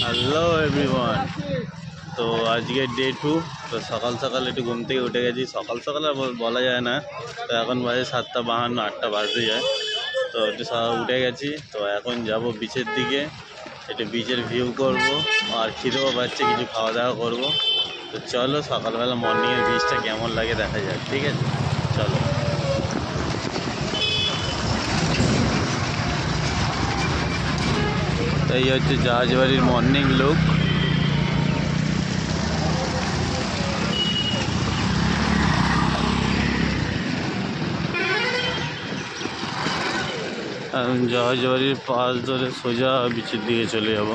Hello everyone. তো আজকে day 2। তো সকাল সকাল একটু ঘুম থেকে উঠে গেছি। সকাল সকাল আর বলা যায় না, তো এখন বাজে 7:52, 8টা বাজতে যায়। তো একটু সকাল উঠে গেছি। তো এখন যাব বিচের দিকে, একটু বিচের ভিউ করব, আর খিদেও পাচ্ছে, কিছু খাওয়া দাওয়া করবো। তো চলো সকালবেলা মর্নিংয়ের বিচটা কেমন লাগে দেখা যাক, ঠিক আছে? চলো। এই হচ্ছে জাহাজবাড়ির মর্নিং লুক। জাহাজবাড়ির পাশ ধরে সোজা বিচের দিকে চলে যাব।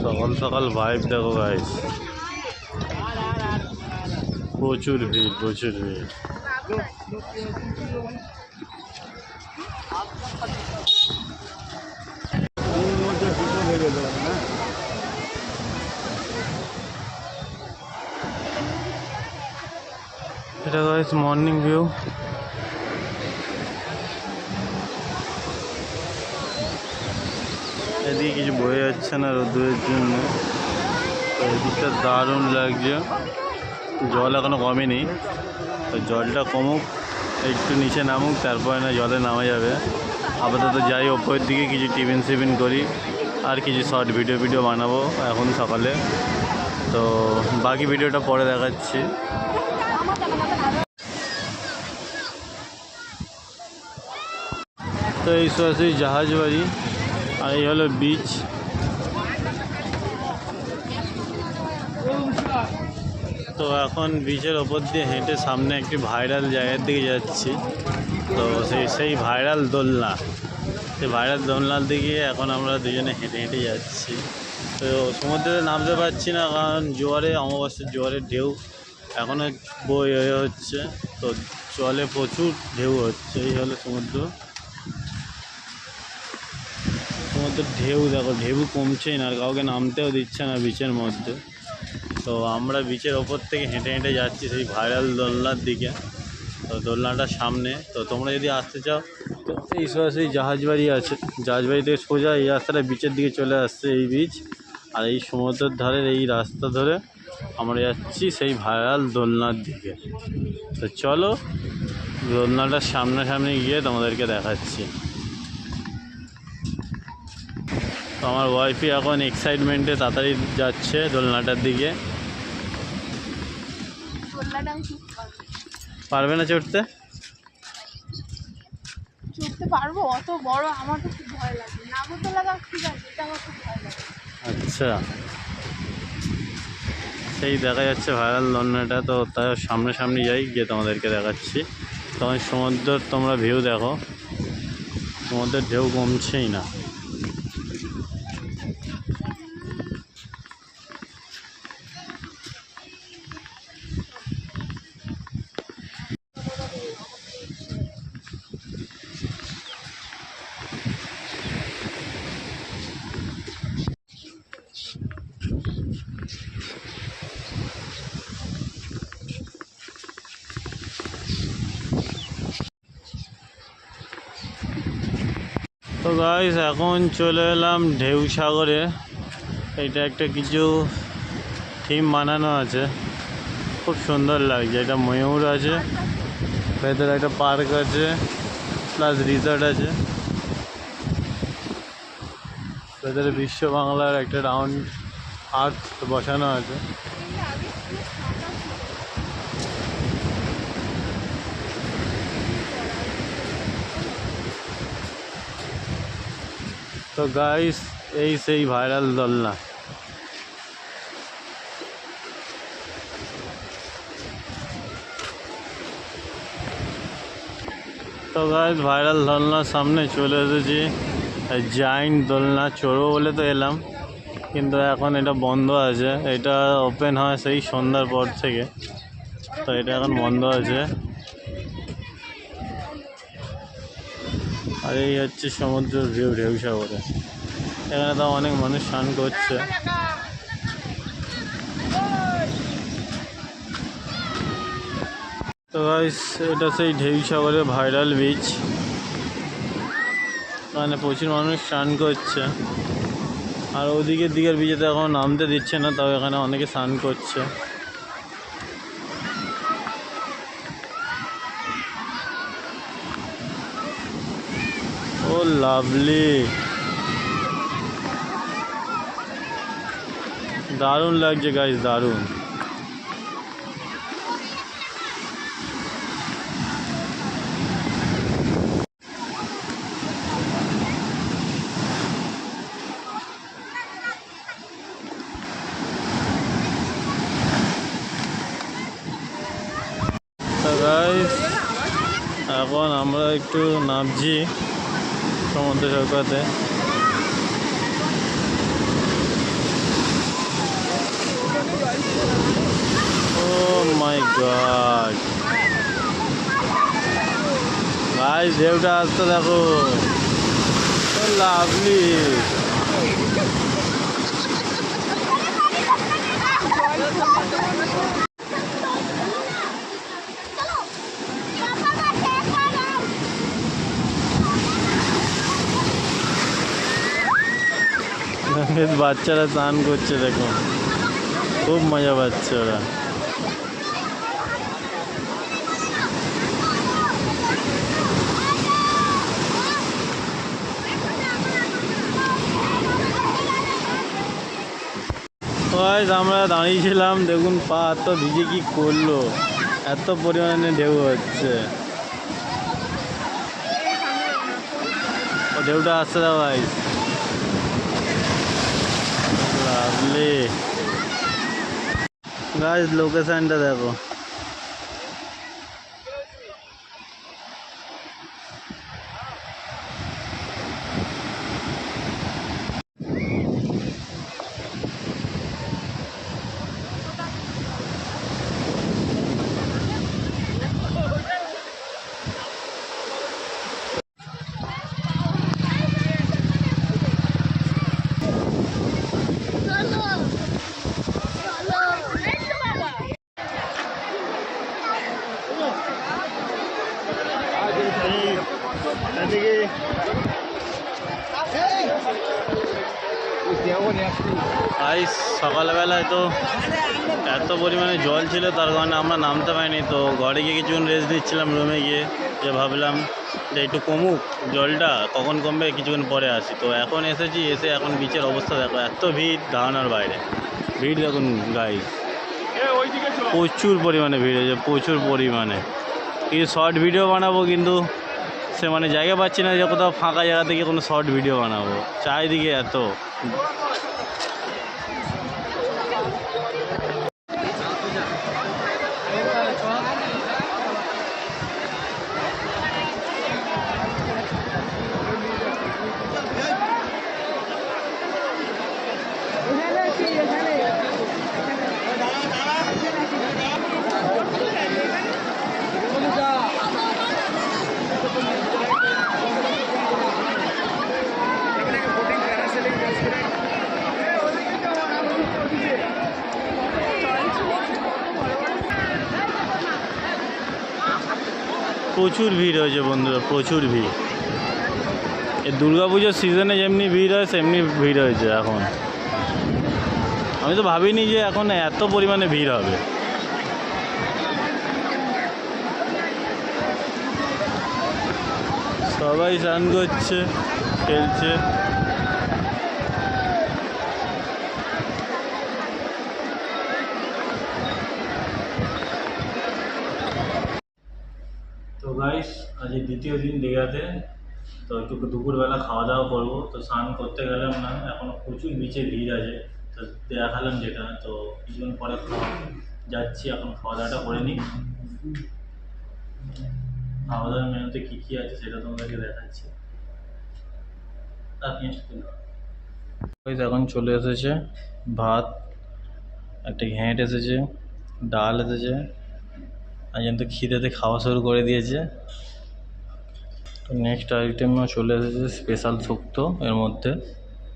সকাল সকাল ভাইব দেখো গাইস, প্রচুর ভিড়, প্রচুর ভিড়। এটা গাইস মর্নিং ভিউ। এদিকে কিছু বয়ে যাচ্ছে না রোদ্দুরের জন্য। তো এদিকটা দারুণ লাগছে। জল এখনো কমেনি, তো জলটা কমুক, একটু নিচে নামুক, তারপরে না জলে নামা যাবে। আপাতত যাই ওপরের দিকে, কিছু টিফিন করি, আর কিছু শর্ট ভিডিও বানাবো এখন সকালে। তো বাকি ভিডিওটা পরে দেখাচ্ছি। তো এই সরাসরি জাহাজবাড়ি, আর এই হলো বিচ। তো এখন বিচের ওপর দিয়ে হেঁটে সামনে একটি ভাইরাল জায়গার দিকে যাচ্ছি। তো সেই ভাইরাল দোলনা, সেই ভাইরাল দোলনার দিকে এখন আমরা দুজনে হেঁটে হেঁটে যাচ্ছি। তো সমুদ্রে নামতে পারছি না, কারণ জোয়ারে, অমাবস্যার জোয়ারের ঢেউ এখনও বই হচ্ছে। তো জলে প্রচুর ঢেউ হচ্ছে। এই হলো সমুদ্রের ঢেউ, দেখো ঢেউ কমছেই না, আর কাউকে নামতেও দিচ্ছে না বিচের মধ্যে। তো আমরা বিচের ওপর থেকে হেঁটে হেঁটে যাচ্ছি সেই ভাইরাল দোলনার দিকে। তো দোলনাটার সামনে, তো তোমরা যদি আসতে চাও, তো এই সরাসরি জাহাজবাড়ি আছে, জাহাজবাড়ি থেকে সোজা এই রাস্তাটা বিচের দিকে চলে আসছে, এই বিচ। আর এই সমুদ্রের ধারের এই রাস্তা ধরে আমরা যাচ্ছি সেই ভাইরাল দোলনার দিকে। তো চলো দোলনাটার সামনাসামনি গিয়ে তোমাদেরকে দেখাচ্ছি। তো আমার ওয়াইফই এখন এক্সাইটমেন্টে তাড়াতাড়ি যাচ্ছে দোলনাটার দিকে। পারবে না চড়তে? পারবো, অত বড়, আমার তো খুব ভয় লাগে। নাগরদোলা ঠিক আছে, এটা আমার খুব ভয় লাগে। আচ্ছা, সেই দেখা যাচ্ছে ভাইরাল দোলনাটা। তো তার সামনাসামনি যাই, গিয়ে তোমাদেরকে দেখাচ্ছি। তখন সমুদ্রের তোমরা ভিউ দেখো, সমুদ্রের ঢেউ কমছেই না। তো গাইস এখন চলে এলাম ঢেউ সাগরে। এটা একটা কিছু থিম বানানো আছে, খুব সুন্দর লাগছে। এটা ময়ূর আছে, ভেতরে একটা পার্ক আছে, প্লাস রিসর্ট আছে। ভেতরে বিশ্ব বাংলার একটা রাউন্ড আর্ট বসানো আছে। তো গাইস এই সেই ভাইরাল দোলনা। তো গাইস ভাইরাল দোলনার সামনে চলে এসেছি। জাইন্ট দোলনা চড়বো বলে তো এলাম, কিন্তু এখন এটা বন্ধ আছে। এটা ওপেন হয় সেই সন্ধ্যার পর থেকে, তো এটা এখন বন্ধ আছে। আর এই হচ্ছে সমুদ্রের ভিউ, ঢেউ সাগরে। এখানে তো অনেক মানুষ স্নান করছে। তো গাইস এটা সেই ঢেউ সাগরের ভাইরাল বিচ। এখানে প্রচুর মানুষ স্নান করছে। আর ওদিকের দিকের বিচেতে এখন নামতে দিচ্ছে না, তাও এখানে অনেকে স্নান করছে। ও লাভলি, দারুণ লাগছে গাইস, দারুণ। তো গাইস এখন আমরা একটু নামছি সমুদ্র সৈকতে। ও মাই গড গাইস, ঢেউটা আসতে দেখো, লাভলি। বাচ্চারা স্নান করছে দেখো, খুব মজা পাচ্ছে ওরা। আমরা দাঁড়িয়েছিলাম, দেখুন পা এত ভিজে কি করলো, এত পরিমাণে ঢেউ হচ্ছে। ও ঢেউটা আসছে দাও ভাই, লাভলি গাইস। লোকেশনটা দেখো, আজ সকালবেলায় তো এত পরিমাণে জল ছিল, তার কারণে আমরা নামতে পারিনি। তো ঘরে গিয়ে কিছুক্ষণ রেস্ট দিচ্ছিলাম রুমে গিয়ে, যে ভাবলাম যে একটু কমুক জলটা, কখন কমবে কিছুক্ষণ পরে আসি। তো এখন এসেছি, এসে এখন বিচের অবস্থা দেখো, এত ভিড় ধারণার বাইরে। ভিড় দেখুন গাইস, প্রচুর পরিমাণে ভিড় হয়েছে, প্রচুর পরিমাণে। কিছু শর্ট ভিডিও বানাবো, কিন্তু সে মানে জায়গা পাচ্ছি না যে কোথাও ফাঁকা জায়গা থেকে কোনো শর্ট ভিডিও বানাবো, চারিদিকে এত। প্রচুর ভিড় হয়েছে বন্ধুরা, প্রচুর ভিড়। এই দুর্গাপুজোর সিজনে যেমনি ভিড় হয় সেমনি ভিড় হয়েছে এখন। আমি তো ভাবিনি যে এখন এত পরিমাণে ভিড় হবে। সবাই স্নান করছে, খেলছে। তো গাইস আজ দ্বিতীয় দিন দীঘাতে। তো একটু দুপুরবেলা খাওয়া দাওয়া করবো। তো স্নান করতে গেলাম না, এখন প্রচুর বিচে ভিড় আছে। তো দেখালাম যেটা, তো কিছুক্ষণ পরে খাওয়া যাচ্ছি, এখন খাওয়া দাওয়াটা করে নিই। খাওয়া দাওয়ার মেনুতে কী কী আছে সেটা তোমাদেরকে দেখাচ্ছি। এখন চলে এসেছে ভাত, একটা ঘ্যাঁট এসেছে, ডাল এসেছে, আর যেন তো খিদেতে খাওয়া শুরু করে দিয়েছে। তো নেক্সট আইটেমও চলে এসেছে স্পেশাল শুক্তো এর মধ্যে।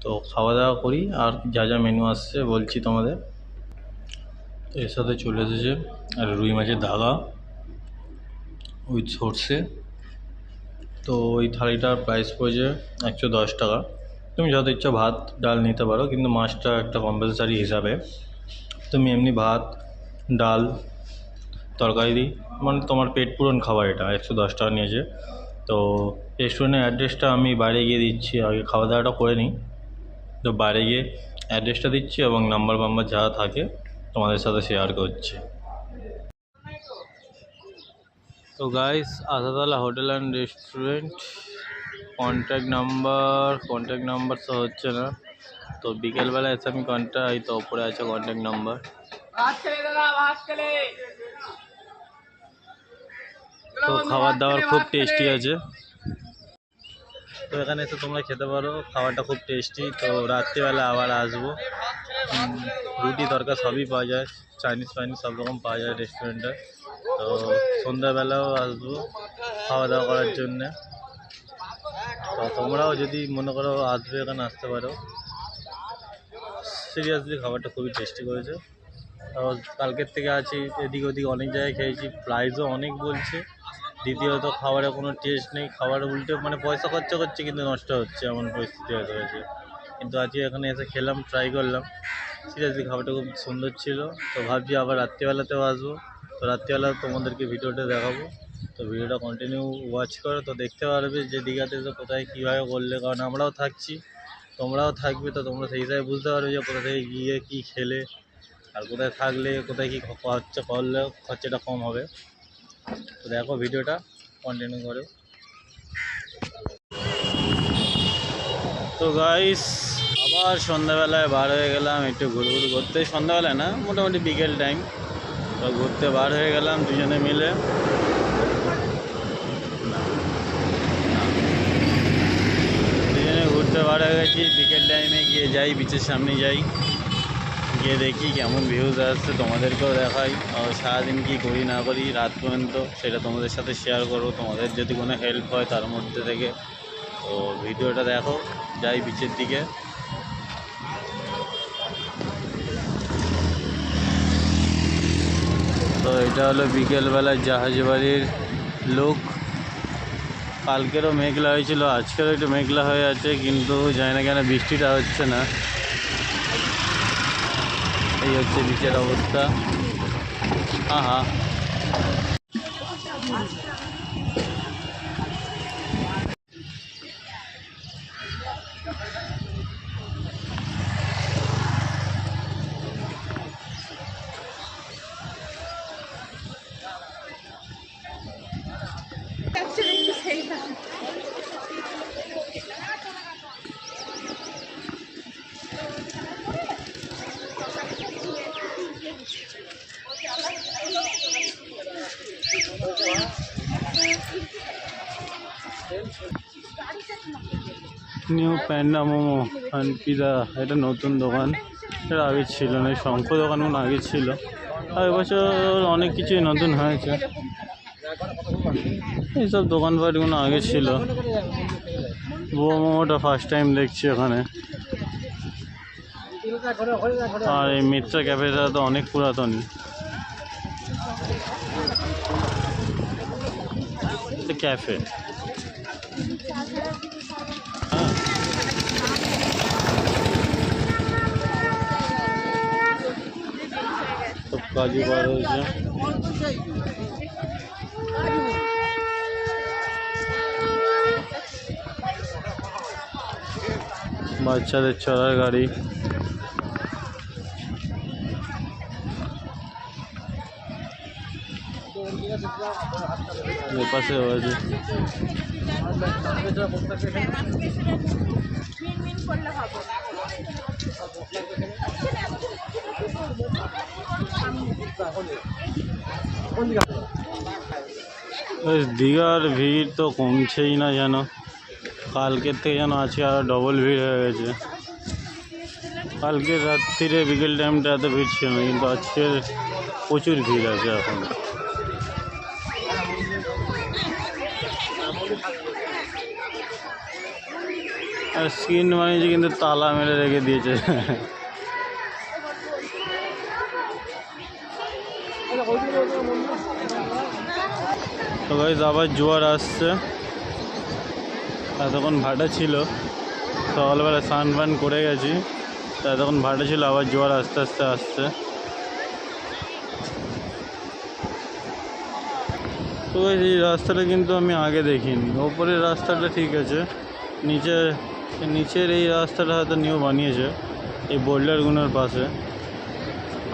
তো খাওয়া দাওয়া করি, আর যা যা মেনু আসছে বলছি তোমাদের। তো এর সাথে চলে এসেছে আর রুই মাছের ধাগা উইথ সর্ষে। তো ওই থালিটার প্রাইস পড়েছে 110 টাকা। তুমি যত ইচ্ছা ভাত ডাল নিতে পারো, কিন্তু মাছটা একটা কম্পালসারি হিসাবে। তুমি এমনি ভাত ডাল তরকারি দিই, মানে তোমার পেট পূরণ খাবার। এটা 110 টাকা নিয়েছে। তো রেস্টুরেন্টের অ্যাড্রেসটা আমি বাইরে গিয়ে দিচ্ছি, আগে খাওয়া দাওয়াটা করে নিই। তো বাইরে গিয়ে অ্যাড্রেসটা দিচ্ছি এবং নাম্বার যা থাকে তোমাদের সাথে শেয়ার করছি। তো guys, Ashatala hotel and restaurant, contact number তো হচ্ছে না। তো বিকেলবেলা এসে আমি এই তো ওপরে আছে কন্ট্যাক্ট নাম্বার। তো খাবার দাবার খুব টেস্টি আছে। তো এখানে এসে তোমরা খেতে পারো, খাবারটা খুব টেস্টি। তো রাত্রিবেলা আবার আসবো। রুটি তরকা সবই পাওয়া যায়, চাইনিজ সব রকম পাওয়া যায় রেস্টুরেন্টে। তো সন্ধ্যাবেলাও আসবো খাওয়া দাওয়া করার জন্যে। তো তোমরাও যদি মনে করো আসবে, এখানে আসতে পারো। সিরিয়াসলি খাবারটা খুবই টেস্টি করেছে। কালকের থেকে আছি এদিক ওদিক অনেক জায়গায় খেয়েছি, প্রাইসও অনেক বলছে। দ্বিতীয়ত খাবারে কোনো টেস্ট নেই, খাবার উল্টে মানে পয়সা খরচা করছে কিন্তু নষ্ট হচ্ছে, এমন পরিস্থিতি হয়ে রয়েছে। কিন্তু আজকে এখানে এসে খেলাম, ট্রাই করলাম, সিরিয়াসলি খাবারটা খুব সুন্দর ছিল। তো ভাবছি আবার রাত্রিবেলাতেও আসবো। তো রাত্রিবেলা তোমাদেরকে ভিডিওটা দেখাবো। তো ভিডিওটা কন্টিনিউ ওয়াচ করো, তো দেখতে পারবে যে দীঘাতে এসে কোথায় কীভাবে করলে। কারণ আমরাও থাকছি, তোমরাও থাকবে, তো তোমরা সেই হিসাবে বুঝতে পারবে যে কোথা থেকে গিয়ে কী খেলে আর কোথায় থাকলে কোথায় কী খরচা করলে খরচাটা কম হবে। তো দেখো ভিডিওটা কন্টিনিউ করো। তো গাইস, আবার সন্ধ্যাবেলায় বার হয়ে গেলাম একটু ঘুরঘুর করতে। সন্ধ্যাবেলায় না, মোটামুটি বিকেল টাইম। তো ঘুরতে বার হয়ে গেলাম দুজনে মিলে। দুজনে ঘুরতে বার হয়ে গেছি, বিকেল টাইমে গিয়ে যাই বিচের সামনে যাই, গিয়ে দেখি কেমন ভিউজ আসছে, তোমাদেরকেও দেখাই। আর সারাদিন কী করি না করি রাত পর্যন্ত সেটা তোমাদের সাথে শেয়ার করবো। তোমাদের যদি কোনো হেল্প হয় তার মধ্যে থেকে, তো ভিডিওটা দেখো। যাই বিচের দিকে। তো এটা হলো বিকেলবেলায় জাহাজ বাড়ির লুক। কালকেরও মেঘলা হয়েছিল, আজকেরও একটু মেঘলা হয়ে আছে, কিন্তু জানি না কেন বৃষ্টিটা হচ্ছে না। এই হচ্ছে বিচের অবস্থা। হ্যাঁ new panda momo and pizza, এটা নতুন দোকান, এটা আগে ছিল না। শঙ্খ দোকানগুলো আগে ছিল, আর এবছর অনেক কিছুই নতুন হয়েছে। এইসব দোকানপাটগুলো আগে ছিল। মোমোটা ফার্স্ট টাইম দেখছি এখানে। আর এই মিত্রা ক্যাফেটা তো অনেক পুরাতন। ক্যাফে সব কাজই বার হয়েছে। বাচ্চাদের চড়ার গাড়ি। পাশে আছে দীঘার ভিড় তো কমছেই না যেন, কালকের থেকে যেন আজকে আরও ডবল ভিড় হয়ে গেছে। কালকে রাত্রিরে বিকেল টাইমটা এত ভিড় ছিল না, কিন্তু আজকের প্রচুর ভিড় আছে এখন। আর স্ক্রিন বানিয়েছে কিন্তু তালা মেরে রেখে দিয়েছে। তো গাইস আবার জোয়ার আসছে, এতক্ষণ ভাটা ছিল, সকালবেলা স্নান ফান করে গেছি, এতক্ষণ ভাটা ছিল, আবার জোয়ার আস্তে আস্তে আসছে। তো এই রাস্তাটা কিন্তু আমি আগে দেখিনি, ওপরের রাস্তাটা ঠিক আছে, নিচের এই রাস্তাটা হয়তো নিউ বানিয়েছে এই বোল্ডারগুলোর পাশে।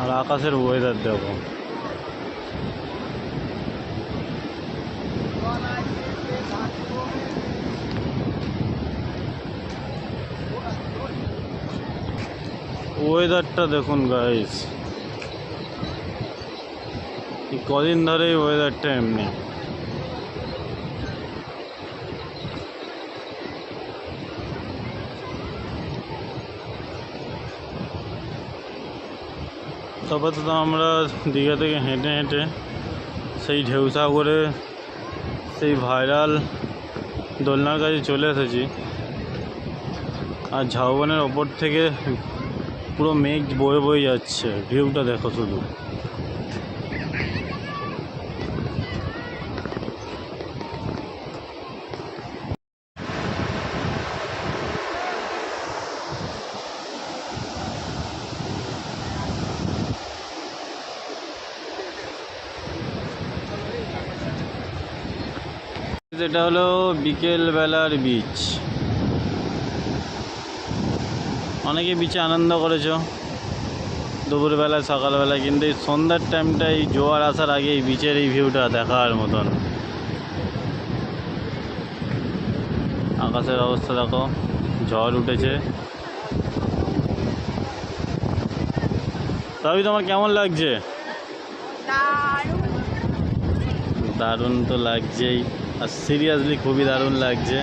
আর আকাশের ওয়েদার দেখো, ওয়েদারটা দেখুন গাইস, কদিন ধরে এই ওয়েদারটা এমনি। আপাতত আমরা দীঘা থেকে হেঁটে হেঁটে সেই ঢেউসাগরে সেই ভাইরাল দোলনার কাছে চলে এসেছি। আর ঝাউবনের ওপর থেকে পুরো মেঘ বয়ে বয়ে যাচ্ছে, ভিউটা দেখো শুধু। এটা হলো বিকেল বেলার বিচ। অনেকে বিচে আনন্দ করেছো দুপুরবেলা সকালবেলা, কিন্তু এই সন্ধ্যার টাইমটা এই জোয়ার আসার আগে এই বিচের এই ভিউটা দেখার মতন। আকাশের অবস্থা দেখো, ঝড় উঠেছে। তবে তোমার কেমন লাগছে? দারুণ তো লাগছেই, আর সিরিয়াসলি খুবই দারুণ লাগছে।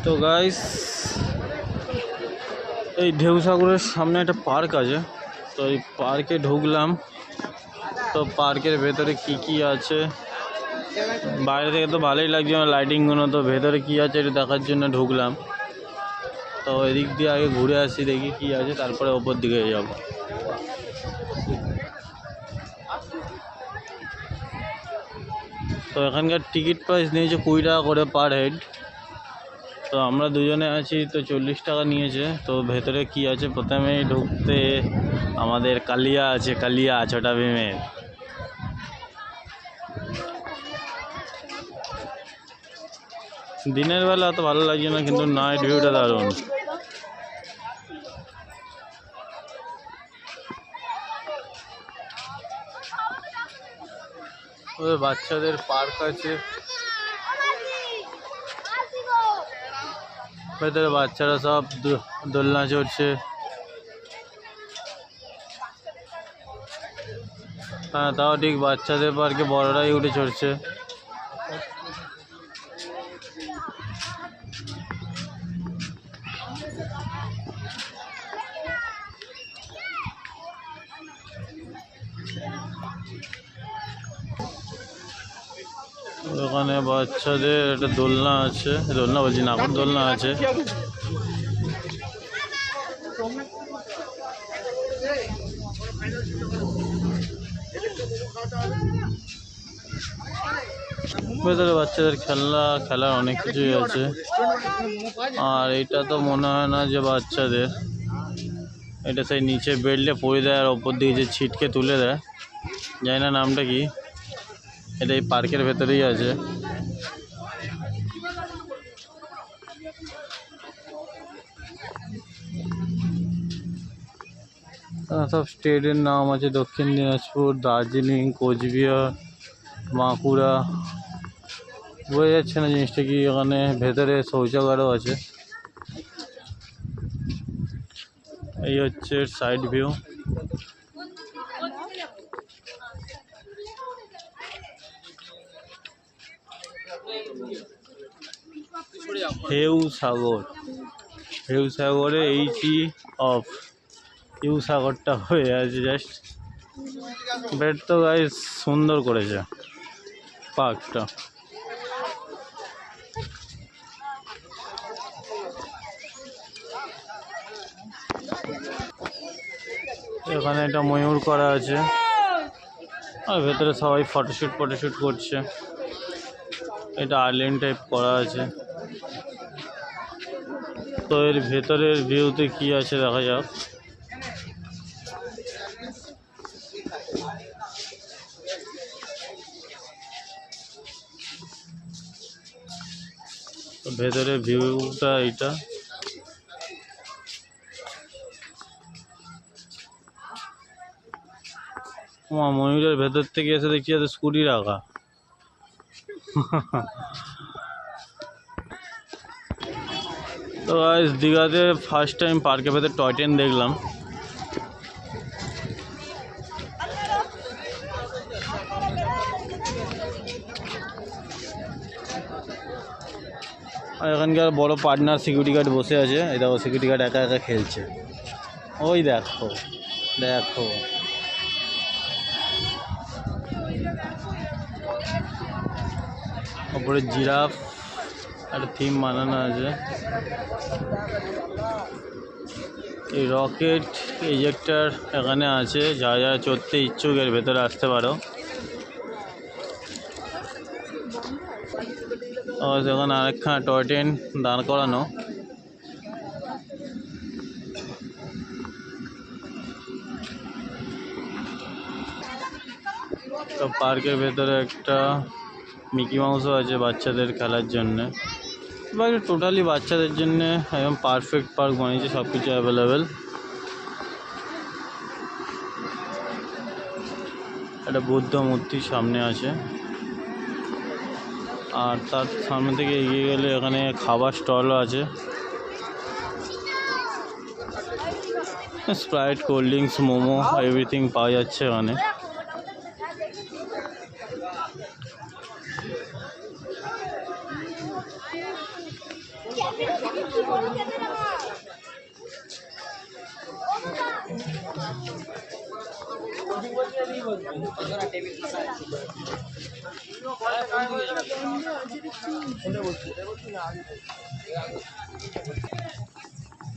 তো গাইস এই ঢেউসাগরের সামনে একটা পার্ক আছে, তো এই পার্কে ঢুকলাম। তো পার্কের ভেতরে কি কি আছে, বাইরে থেকে তো ভালোই লাগছে লাইটিংগুলো, তো ভেতরে কি আছে এটা দেখার জন্য ঢুকলাম। তো এদিক দিয়ে আগে ঘুরে আসি, দেখি কি আছে, তারপরে ওপর দিকে যাব। তো এখানকার টিকিট প্রাইস নিয়েছে 20 টাকা করে পার হেড। তো আমরা দুজনে আছি, তো 40 টাকা নিয়েছে। তো ভেতরে কি আছে, প্রথমেই ঢুকতে আমাদের কালিয়া আছে, কালিয়া ছোটা ভীমের। দিনের বেলা অত ভালো লাগছে না, কিন্তু নাইট ভিউটা দারুণ। ওই বাচ্চাদের পার্ক আছে, ভেতরে বাচ্চারা সব দোলনা চড়ছে। হ্যাঁ, তাও ঠিক, বাচ্চাদের পার্কে বড়রাই উঠে চড়ছে। ওখানে বাচ্চাদের একটা দোলনা আছে, দোলনা বলছি নাগর দোলনা আছে। ভেতরে বাচ্চাদের খেলার অনেক কিছুই আছে। আর এটা তো মনে হয় না যে বাচ্চাদের, এটা সেই নিচে বেল্টে পরে দেয় আর ওপর দিকে যে ছিটকে তুলে দেয়, জানি না নামটা কি। এটা এই পার্কের ভেতরেই আছে। সব স্টেটের নাম আছে, দক্ষিণ দিনাজপুর, দার্জিলিং, কোচবিহার, বাঁকুড়া। বোঝা যাচ্ছে না জিনিসটা কি। এখানে ভেতরে শৌচাগারও আছে। এই হচ্ছে সাইড ভিউ। হেউ সাগর, হেউ সাগরে এইচই অফ হিউ সাগরটা হয়ে আছে জাস্ট। বেড তো গাইস সুন্দর করেছে পার্কটা। এখানে একটা ময়ূর করা আছে আর ভেতরে সবাই ফটোশ্যুট করছে। এটা আইল্যান্ড টাইপ করা আছে। তো এর ভেতরের ভিউতে কি আছে দেখা যাক। তো ভেতরের ভিউটা এইটা। ময়ূরের ভেতর থেকে এসে দেখছি এত স্কুটি রাখা। তো গাইস দীঘাতে ফার্স্ট টাইম পার্কের ভেতর টয় ট্রেন দেখলাম। আর এখানকার বড় পার্টনার সিকিউরিটি গার্ড বসে আছে। এই দেখো সিকিউরিটি গার্ড একা একা খেলছে। ওই দেখো দেখো ওপরে জিরাফ একটা থিম বানানো আছে। এই রকেট ইজেক্টর এখানে আছে, যারা যারা চড়তে ইচ্ছুক এর ভেতরে আসতে পারো। এখানে আরেকখানা টয় ট্রেন দাঁড় করানো। তো পার্কের ভেতরে একটা মিকি মাউসও আছে বাচ্চাদের খেলার জন্যে। বা টোটালি বাচ্চাদের জন্যে একদম পারফেক্ট পার্ক বানিয়েছে, সব কিছু অ্যাভেলেবেল। একটা বুদ্ধ মূর্তি সামনে আছে। আর তার সামনে থেকে এগিয়ে গেলে এখানে খাবার স্টলও আছে। Sprite, cold drinks, momo everything পাওয়া যাচ্ছে এখানে।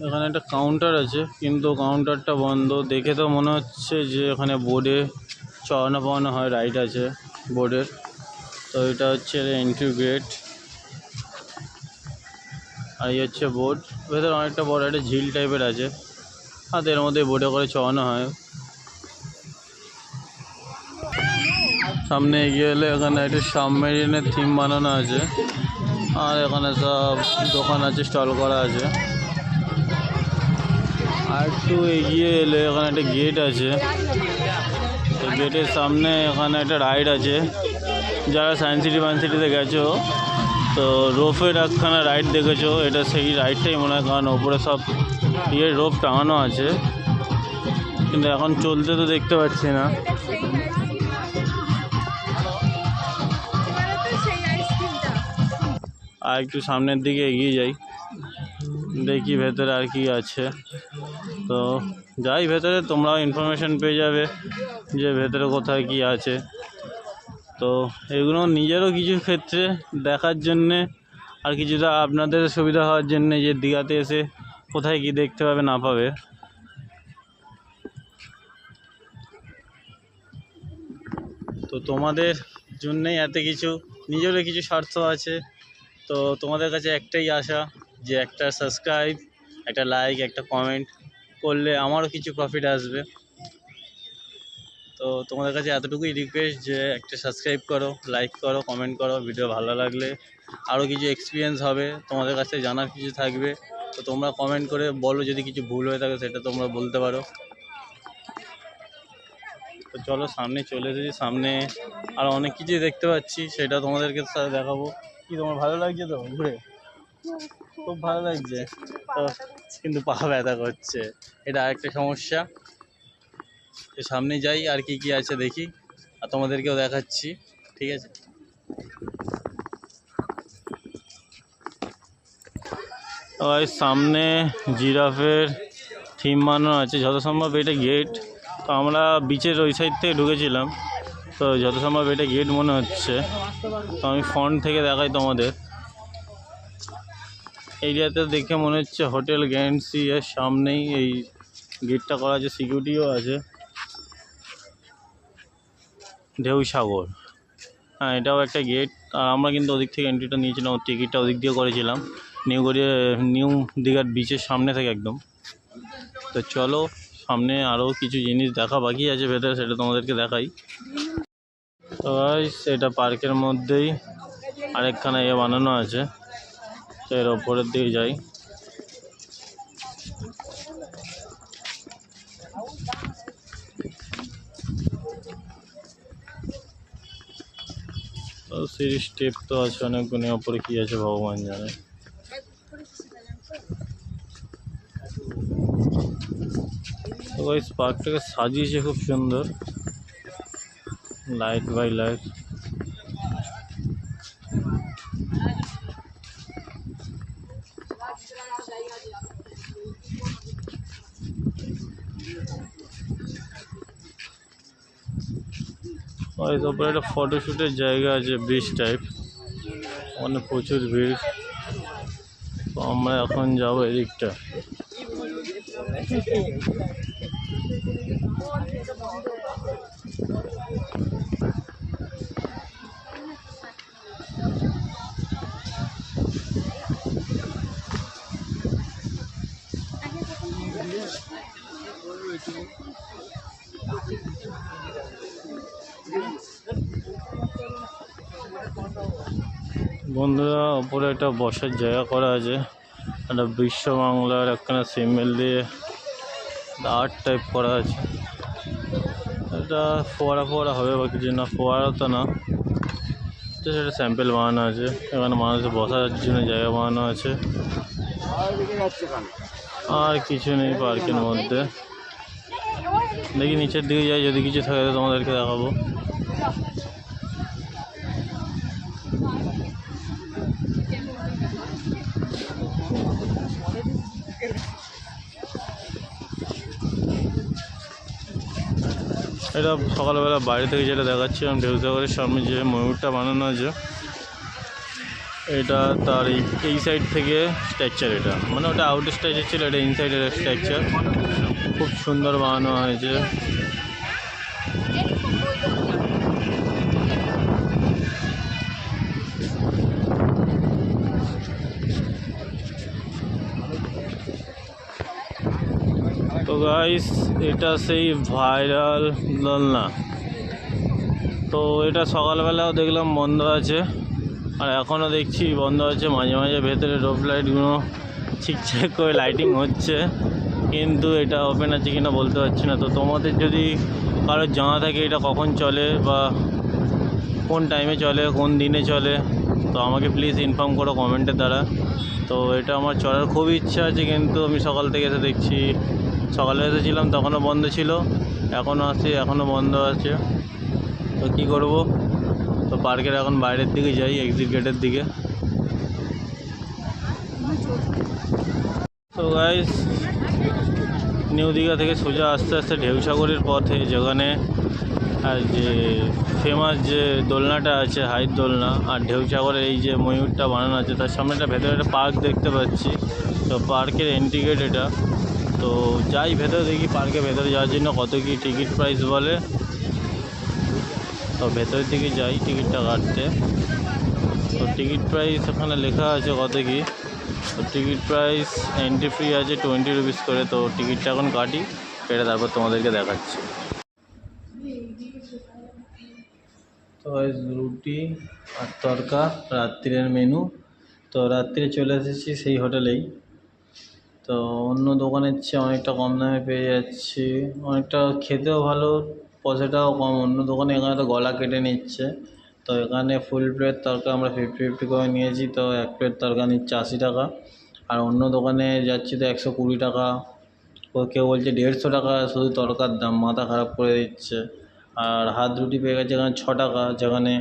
এখানে একটা কাউন্টার আছে কিন্তু কাউন্টারটা বন্ধ। দেখে তো মনে হচ্ছে যে এখানে বোর্ডে চড়ানো পাওয়ানো হয়, রাইড আছে বোর্ডের। তো এটা হচ্ছে এন্ট্রি গেট আর এই হচ্ছে বোর্ড। ভেতরে অনেকটা বড় একটা ঝিল টাইপের আছে, আর এর মধ্যে বোর্ডে করে চড়ানো হয়। সামনে এগিয়ে এলে এখানে একটা সাবমেরিনের থিম বানানো আছে। আর এখানে সব দোকান আছে, স্টল করা আছে। আর একটু এগিয়ে এলে এখানে একটা গেট আছে। তো গেটের সামনে এখানে একটা রাইড আছে। যারা সায়েন্স সিটিতে গেছো তো রোপের একখানা রাইড দেখেছো, এটা সেই রাইডটাই মনে হয়, কারণ ওপরে সব রোপ টাঙানো আছে। কিন্তু এখন চলতে তো দেখতে পাচ্ছি না। আর একটু সামনের দিকে এগিয়ে যাই, দেখি ভেতরে আর কি আছে। তো যাই ভেতরে, তোমরাও ইনফরমেশন পেয়ে যাবে যে ভেতরে কোথায় কি আছে। তো এগুলো নিজেরও কিছু ক্ষেত্রে দেখার জন্যে আর কিছুটা আপনাদের সুবিধা হওয়ার জন্যে, যে দীঘাতে এসে কোথায় কি দেখতে পাবে না পাবে। তো তোমাদের জন্যেই এত কিছু, নিজেরও কিছু স্বার্থ আছে। তো তোমাদের কাছে একটাই আশা যে একটা সাবস্ক্রাইব, একটা লাইক, একটা কমেন্ট করলে আমারও কিছু প্রফিট আসবে। তো তোমাদের কাছে এতটুকুই রিকোয়েস্ট যে একটা সাবস্ক্রাইব করো, লাইক করো, কমেন্ট করো। ভিডিও ভালো লাগলে আরও কিছু এক্সপিরিয়েন্স হবে, তোমাদের কাছে জানার কিছু থাকবে। তো তোমরা কমেন্ট করে বলো, যদি কিছু ভুল হয়ে থাকে সেটা তোমরা বলতে পারো। তো চলো সামনে চলে এসেছি, সামনে আর অনেক কিছুই দেখতে পাচ্ছি, সেটা তোমাদেরকে দেখাবো। কি তোমার ভালো লাগছে তো ঘুরে? খুব ভালো লাগছে তো, কিন্তু পা ব্যথা করছে, এটা আরেকটা সমস্যা। তো সামনে যাই, আর কি কি আছে দেখি, আর তোমাদেরকেও দেখাচ্ছি, ঠিক আছে? আর সামনে জিরাফের থিম বানানো আছে, যত সম্ভব এটা গেট। তো আমরা বিচের ওই সাইড থেকে ঢুকেছিলাম, তো যত সম্ভব এটা গেট মনে হচ্ছে। তো আমি ফ্রন্ট থেকে দেখাই তোমাদের। এরিয়াতে দেখে মনে হচ্ছে হোটেল গ্র্যান্ড সি এর সামনেই এই গেটটা করা আছে, সিকিউরিটিও আছে। ঢেউ সাগর, হ্যাঁ এটাও একটা গেট। আর আমরা কিন্তু ওদিক থেকে এন্ট্রিটা নিয়েছিলাম, টিকিটটা ওদিক দিয়ে করেছিলাম, নিউ দীঘার বিচের সামনে থেকে একদম। তো চলো সামনে আরও কিছু জিনিস দেখা বাকি আছে ভেতরে, সেটা তোমাদেরকে দেখাই। তো গাইস এটা পার্কের মধ্যেই আরেকখানা বানানো আছে, তো এর ওপরের দিকে যাই। তো সিঁড়ির স্টেপ তো আছে অনেকগুলো, ওপরে কী আছে ভগবান জানে। তো গাইস পার্কটাকে সাজিয়েছে খুব সুন্দর, লাইট বাই লাইট। ওপরে একটা ফটোশ্যুটের জায়গা আছে, ব্রিজ টাইপ, ওখানে প্রচুর ভিড়। তো আমরা এখন যাবো এদিকটা। বন্ধুরা ওপরে একটা বসার জায়গা করা আছে, একটা বিশ্ব বাংলার একখানা সিম্বল দিয়ে আর্ট টাইপ করা আছে। এটা ফোয়ারা ফোয়ারা হবে বা কিছু না, ফোয়ারা তো না, তো সেটা স্যাম্পেল বানানো আছে। এখানে মানুষের বসার জন্য জায়গা বানানো আছে, আর কিছু নেই পার্কের মধ্যে। দেখি নিচের দিকে যাই, যদি কিছু থাকে তো তোমাদেরকে দেখাবো। এটা সকালবেলা বাইরে থেকে যেটা দেখাচ্ছিলাম, ঢেউ সাগরের সামনে যে ময়ূরটা বানানো আছে, এটা তার এই সাইড থেকে স্ট্রাকচার। এটা মানে ওটা আউট স্ট্রাকচার ছিল, এটা ইনসাইডের স্ট্রাকচার, খুব সুন্দর বানানো হয়েছে। তো গাইস এটা সেই ভাইরাল দোলনা। তো এটা সকালবেলাও দেখলাম বন্ধ আছে, আর এখনও দেখছি বন্ধ আছে। মাঝে মাঝে ভেতরে রোপ লাইটগুলো ঠিকঠাক করে লাইটিং হচ্ছে, কিন্তু এটা ওপেন আছে কিনা বলতে পারছি না। তো তোমাদের যদি কারোর জানা থাকে এটা কখন চলে বা কোন টাইমে চলে, কোন দিনে চলে, তো আমাকে প্লিজ ইনফর্ম করো কমেন্টের দ্বারা। তো এটা আমার চলার খুব ইচ্ছা আছে, কিন্তু আমি সকাল থেকে এসে দেখছি, সকালে এসেছিলাম তখনও বন্ধ ছিল, এখনও আসছি এখনও বন্ধ আছে। তো কী করব, তো পার্কের এখন বাইরের দিকে যাই, এক্সিট গেটের দিকে। তো গাইস নিউ দীঘা থেকে সোজা আস্তে আস্তে ঢেউ সাগরের পথে, যেখানে আর যে ফেমাস যে দোলনাটা আছে, হাইট দোলনা, আর ঢেউ সাগরের এই যে ময়ূরটা বানানো আছে, তার সামনে একটা ভেতরে একটা পার্ক দেখতে পাচ্ছি। তো পার্কের এন্ট্রি গেট এটা। তো যাই ভেতরে, দেখি পার্কের ভেতরে যাওয়ার জন্য কত কী টিকিট প্রাইস বলে। তো ভেতরের দিকে যাই টিকিটটা কাটতে। তো টিকিট প্রাইস এখানে লেখা আছে কত কী। তো টিকিট প্রাইস এন্ট্রি ফি আছে 20 রুপিস করে। তো টিকিটটা এখন কাটি, কেটে তারপর তোমাদেরকে দেখাচ্ছি। তো রুটি আর তরকা রাত্রির মেনু। তো রাত্রে চলে এসেছি সেই হোটেলেই। তো অন্য দোকানের চেয়ে অনেকটা কম দামে পেয়ে যাচ্ছি, অনেকটা খেতেও ভালো, পয়সাটাও কম। অন্য দোকানে এখানে তো গলা কেটে নিচ্ছে, তো এখানে ফুল প্লেট তরকা আমরা 50-50 করে নিয়েছি। তো এক প্লেট তরকা নিচ্ছে 80 টাকা, আর অন্য দোকানে যাচ্ছি তো 120 টাকা, কেউ বলছে 150 টাকা শুধু তরকার দাম, মাথা খারাপ করে দিচ্ছে। আর হাত রুটি পেয়ে গেছে এখানে 6 টাকা, যেখানে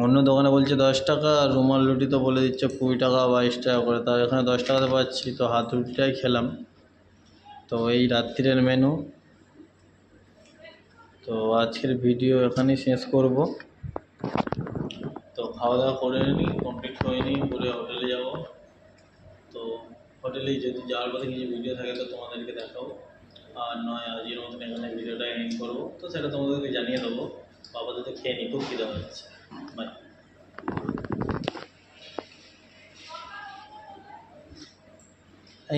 অন্য দোকানে বলছে 10 টাকা, আর রুমাল রুটি তো বলে দিচ্ছে 20 টাকা 22 টাকা করে, তার এখানে 10 টাকাতে পাচ্ছি। তো হাত রুটিটাই খেলাম। তো এই রাত্রিরের মেনু। তো আজকের ভিডিও এখানেই শেষ করব। তো খাওয়া দাওয়া করে নিই, কমপ্লিট করে নিই, করে হোটেলে যাব। তো হোটেলে যদি যাওয়ার পথে কিছু ভিডিও থাকে তো তোমাদেরকে দেখাবো, আর নয় আজকের মতন এখানে ভিডিওটা এন্ড করবো। তো সেটা তোমাদেরকে জানিয়ে দেবো। বাবা তো খেয়ে নিই, খুব খিদে হচ্ছে। বাই।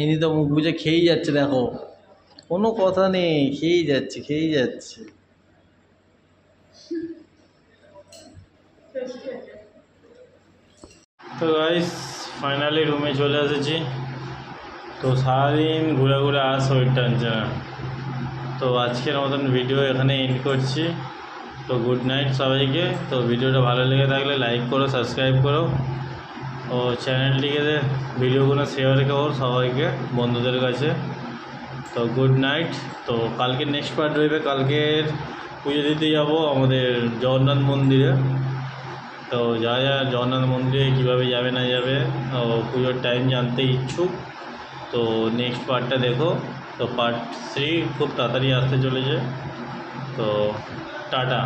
ইনি তো মুখ বুঝে খেয়েই যাচ্ছে, দেখো কোনো কথা নেই, খেয়েই যাচ্ছে খেয়েই যাচ্ছে। তো গাইস ফাইনালি রুমে চলে এসেছি। তো সারাদিন ঘুরে ঘুরে আর শরীর টানছে না। তো আজকের মতন ভিডিও এখানে এন্ড করছি। তো গুড নাইট সবাইকে। তো ভিডিওটা ভালো লেগে থাকলে লাইক করো, সাবস্ক্রাইব করো, ও চ্যানেলটিকে ভিডিওগুলো শেয়ার করো সবাইকে, বন্ধুদের কাছে। তো গুড নাইট। তো কালকে নেক্সট পার্ট রইবে। কালকের পুজো দিতে যাব আমাদের জগন্নাথ মন্দিরে। তো যা যা জগন্নাথ মন্দিরে কীভাবে যাবে না যাবে, ও পুজোর টাইম জানতে ইচ্ছুক তো নেক্সট পার্টটা দেখো। তো পার্ট 3 খুব তাড়াতাড়ি আসতে চলেছে। তো টাটা।